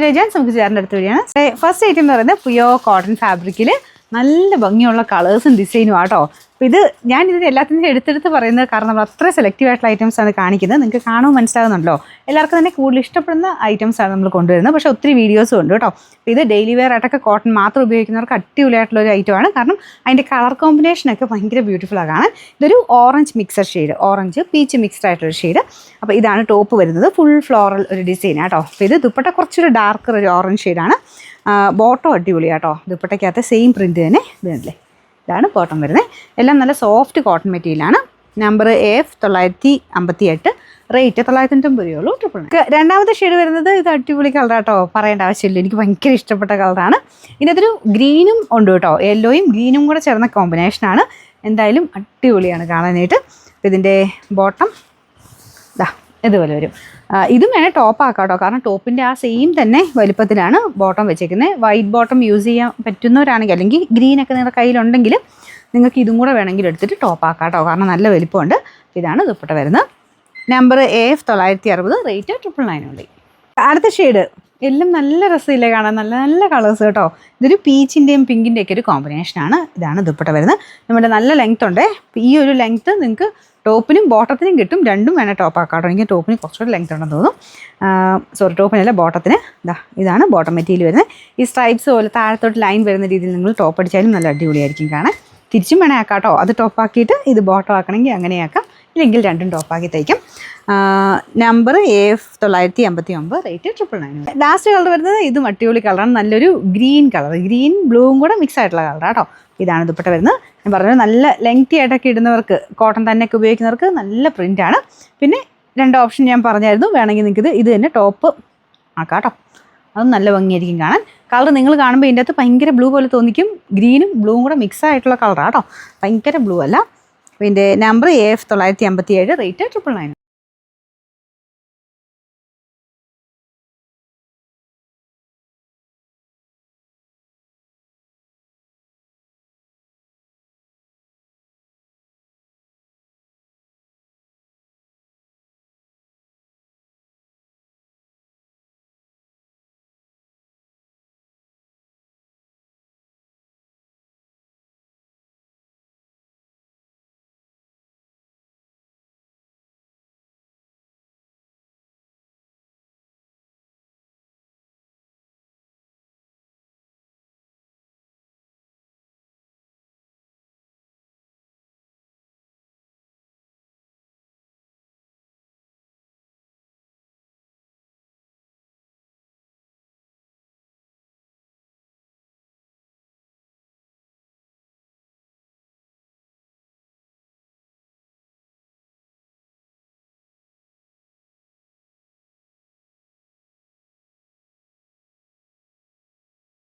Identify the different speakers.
Speaker 1: ഷീലേജാൻസ് നമുക്ക് ചേർന്ന അടുത്ത വഴിയാണ്. ഫസ്റ്റ് ഐറ്റം എന്ന് പറയുന്നത് പ്യുവർ കോട്ടൺ ഫാബ്രിക്കിൽ നല്ല ഭംഗിയുള്ള കളേഴ്സും ഡിസൈനും ആട്ടോ. അപ്പോൾ ഇത് ഞാനിതിന് എല്ലാത്തിനും എടുത്തെടുത്ത് പറയുന്നത് കാരണം നമ്മൾ അത്ര സെലക്റ്റീവ് ആയിട്ടുള്ള ഐറ്റംസാണ് കാണിക്കുന്നത്. നിങ്ങൾക്ക് കാണുമ്പോൾ മനസ്സിലാകുന്നുണ്ടല്ലോ, എല്ലാവർക്കും തന്നെ കൂടുതൽ ഇഷ്ടപ്പെടുന്ന ഐറ്റംസാണ് നമ്മൾ കൊണ്ടുവരുന്നത്. പക്ഷേ ഒത്തിരി വീഡിയോസും ഉണ്ട് കേട്ടോ. അപ്പോൾ ഇത് ഡെയിലി വെയർ ആയിട്ടൊക്കെ കോട്ടൺ മാത്രം ഉപയോഗിക്കുന്നവർക്ക് അടിപൊളിയായിട്ടുള്ള ഒരു ഐറ്റമാണ്. കാരണം അതിൻ്റെ കളർ കോമ്പിനേഷനൊക്കെ ഭയങ്കര ബ്യൂട്ടിഫുള്ളാണ് കാണാൻ. ഇതൊരു orange mixer shade, orange peach mixed ആയിട്ടുള്ള ഷെയ്ഡ്. അപ്പോൾ ഇതാണ് ടോപ്പ് വരുന്നത്, ഫുൾ ഫ്ലോറൽ ഒരു ഡിസൈൻ കേട്ടോ. അപ്പോൾ ഇത് ദുപ്പട്ട കുറച്ചൊരു ഡാർക്കർ ഒരു ഓറഞ്ച് ഷെയ്ഡാണ്. ബോട്ടം അടിപൊളിയാട്ടോ, ദുപ്പട്ടയ്ക്കകത്ത് സെയിം പ്രിൻറ്റ് തന്നെ ഇതല്ലേ, ഇതാണ് ബോട്ടം വരുന്നത്. എല്ലാം നല്ല സോഫ്റ്റ് കോട്ടൺ മെറ്റീരിയലാണ്. നമ്പർ AF 958, റേറ്റ് 990 രൂപയുള്ളൂ. രണ്ടാമത്തെ ഷെയ്ഡ് വരുന്നത് ഇത് അടിപൊളി കളറാട്ടോ, പറയേണ്ട ആവശ്യമില്ല, എനിക്ക് ഭയങ്കര ഇഷ്ടപ്പെട്ട കളറാണ്. ഇതിനകത്തൊരു ഗ്രീനും ഉണ്ട് കേട്ടോ, യെല്ലോയും ഗ്രീനും കൂടെ ചേർന്ന കോമ്പിനേഷനാണ്. എന്തായാലും അടിപൊളിയാണ് കാണാനായിട്ട്. ഇതിൻ്റെ ബോട്ടം ഇതാ ഇതുപോലെ വരും. ഇതും വേണേൽ ടോപ്പ് ആക്കാം കേട്ടോ, കാരണം ടോപ്പിൻ്റെ ആ സെയിം തന്നെ വലിപ്പത്തിലാണ് ബോട്ടം വെച്ചേക്കുന്നത്. വൈറ്റ് ബോട്ടം യൂസ് ചെയ്യാൻ പറ്റുന്നവരാണെങ്കിൽ, അല്ലെങ്കിൽ ഗ്രീനൊക്കെ നിങ്ങളുടെ കയ്യിലുണ്ടെങ്കിൽ നിങ്ങൾക്ക് ഇതും കൂടെ വേണമെങ്കിൽ എടുത്തിട്ട് ടോപ്പ് ആക്കാം കേട്ടോ, കാരണം നല്ല വലിപ്പമുണ്ട്. ഇതാണ് ദുപ്പട്ട വരുന്നത്. നമ്പർ AF 960, റേറ്റ് 999 ഉണ്ട്. അടുത്ത ഷെയ്ഡ് എല്ലാം നല്ല രസമില്ലേ കാണാൻ, നല്ല നല്ല കളേഴ്സ് കേട്ടോ. ഇതൊരു പീച്ചിൻ്റെയും പിങ്കിൻ്റെയൊക്കെ ഒരു കോമ്പിനേഷനാണ്. ഇതാണ് ദുപ്പട്ട വരുന്നത്. നമ്മുടെ നല്ല ലെങ്ത് ഉണ്ട്. ഈ ഒരു ലെങ്ത്ത് നിങ്ങൾക്ക് ടോപ്പിനും ബോട്ടത്തിനും കിട്ടും, രണ്ടും വേണേൽ ടോപ്പ് ആക്കാം കേട്ടോ. എനിക്ക് ടോപ്പിന് കുറച്ചുകൂടി ലെങ്ത് ഉണ്ടെന്ന് തോന്നുന്നു. സോറി, ടോപ്പിനല്ല ബോട്ടത്തിന്. ഇതാണ് ബോട്ടം മെറ്റീരിയൽ വരുന്നത്. ഈ സ്ട്രൈപ്സ് പോലെ താഴത്തോട്ട് ലൈൻ വരുന്ന രീതിയിൽ നിങ്ങൾ ടോപ്പ് അടിച്ചാലും നല്ല അടിപൊളിയായിരിക്കും കാണാൻ. തിരിച്ചും വേണേൽ ആക്കാം കേട്ടോ, അത് ടോപ്പാക്കിയിട്ട് ഇത് ബോട്ടം ആക്കണമെങ്കിൽ അങ്ങനെയാക്കാം, ഇല്ലെങ്കിൽ രണ്ടും ടോപ്പാക്കി തയ്ക്കും. Number AF 959, rate 999. Last colour വരുന്നത് ഇതും അടിപൊളി കളറാണ്, നല്ലൊരു ഗ്രീൻ കളർ, ഗ്രീൻ ബ്ലൂവും കൂടെ മിക്സ് ആയിട്ടുള്ള കളറാണ് കേട്ടോ. ഇതാണ് ദുപ്പട്ട വരുന്നത്. ഞാൻ പറഞ്ഞത് നല്ല ലെങ്തി ആയിട്ടൊക്കെ ഇടുന്നവർക്ക്, കോട്ടൺ തന്നെയൊക്കെ ഉപയോഗിക്കുന്നവർക്ക് നല്ല പ്രിൻ്റാണ്. പിന്നെ രണ്ട് ഓപ്ഷൻ ഞാൻ പറഞ്ഞായിരുന്നു, വേണമെങ്കിൽ നിങ്ങൾക്ക് ഇത് തന്നെ ടോപ്പ് ആക്കാം കേട്ടോ, അതും നല്ല ഭംഗിയായിരിക്കും കാണാൻ. കളർ നിങ്ങൾ കാണുമ്പോൾ ഇതിൻ്റെ അകത്ത് ഭയങ്കര ബ്ലൂ പോലെ തോന്നിക്കും, ഗ്രീനും ബ്ലൂവും കൂടെ മിക്സ് ആയിട്ടുള്ള കളറാണ് കേട്ടോ, ഭയങ്കര ബ്ലൂ അല്ല. അപ്പോൾ ഇതിൻ്റെ നമ്പർ AF 957, റേറ്റ് 999.